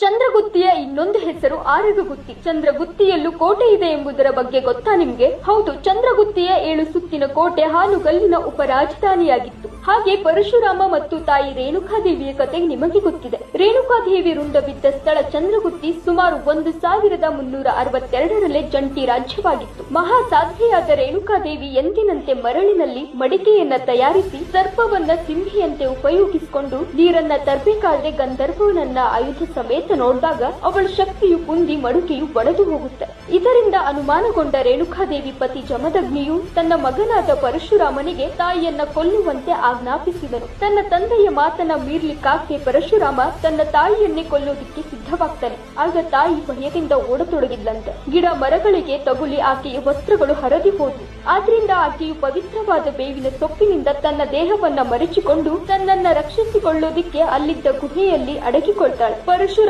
ಚಂದ್ರಗುತ್ತಿಯ ಇನ್ನೊಂದು ಹೆಸರು ಆರಗಗುತ್ತಿ. ಚಂದ್ರಗುತ್ತಿಯಲ್ಲೂ ಕೋಟೆ ಇದೆ ಎಂಬುದರ ಬಗ್ಗೆ ಗೊತ್ತಾ ನಿಮ್ಗೆ? ಹೌದು, ಚಂದ್ರಗುತ್ತಿಯ 7 ಸುತ್ತಿನ ಕೋಟೆ ಹಾನುಗಲ್ಲಿನ ಉಪರಾಜಧಾನಿಯಾಗಿತ್ತು. ಹಾಗೆ ಪರಶುರಾಮ ಮತ್ತು ತಾಯಿ ರೇಣುಕಾದೇವಿಯ ಕತೆ ನಿಮಗೆ ಗೊತ್ತಿದೆ. ರೇಣುಕಾದೇವಿ ರುಂಡ ಬಿದ್ದ ಸ್ಥಳ ಚಂದ್ರಗುತ್ತಿ ಸುಮಾರು 1362ರಲ್ಲೇ ಜಂಟಿ ರಾಜ್ಯವಾಗಿತ್ತು. ಮಹಾಸಾಧ್ವಿಯಾದ ರೇಣುಕಾದೇವಿ ಎಂದಿನಂತೆ ಮರಳಿನಲ್ಲಿ ಮಡಿಕೆಯನ್ನ ತಯಾರಿಸಿ ಸರ್ಪವನ್ನ ಸಿಂಹಿಯಂತೆ ಉಪಯೋಗಿಸಿಕೊಂಡು ನೀರನ್ನ ತರಬೇಕಾದ್ರೆ ಗಂಧರ್ವನನ್ನ ಆಯುಧ ಸಮೇತ ನೋಡಿದಾಗ ಅವಳ ಶಕ್ತಿಯು ಕುಂದಿ ಮಡುಕೆಯು ಒಡೆದು ಹೋಗುತ್ತೆ. ಇದರಿಂದ ಅನುಮಾನಗೊಂಡ ರೇಣುಕಾದೇವಿ ಪತಿ ಜಮದಗ್ನಿಯು ತನ್ನ ಮಗನಾದ ಪರಶುರಾಮನಿಗೆ ತಾಯಿಯನ್ನ ಕೊಲ್ಲುವಂತೆ ಆಜ್ಞಾಪಿಸಿದನು. ತನ್ನ ತಂದೆಯ ಮಾತನ್ನ ಮೀರ್ಲಿಕ್ಕಾಕೆ ಪರಶುರಾಮ ತನ್ನ ತಾಯಿಯನ್ನೇ ಕೊಲ್ಲೋದಿಕ್ಕೆ ಸಿದ್ಧವಾಗ್ತಾನೆ. ಆಗ ತಾಯಿ ಭಯದಿಂದ ಓಡತೊಡಗಿದ್ಲಂತೆ. ಗಿಡ ಮರಗಳಿಗೆ ತಗುಲಿ ಆಕೆಯ ವಸ್ತ್ರಗಳು ಹರಿದು ಹೋದವು. ಆದ್ರಿಂದ ಆಕೆಯು ಪವಿತ್ರವಾದ ಬೇವಿನ ಸೊಪ್ಪಿನಿಂದ ತನ್ನ ದೇಹವನ್ನ ಮರೆಚಿಕೊಂಡು ತನ್ನನ್ನ ರಕ್ಷಿಸಿಕೊಳ್ಳೋದಿಕ್ಕೆ ಅಲ್ಲಿದ್ದ ಗುಹೆಯಲ್ಲಿ ಅಡಗಿಕೊಳ್ತಾಳೆ. ಪರಶುರಾಮ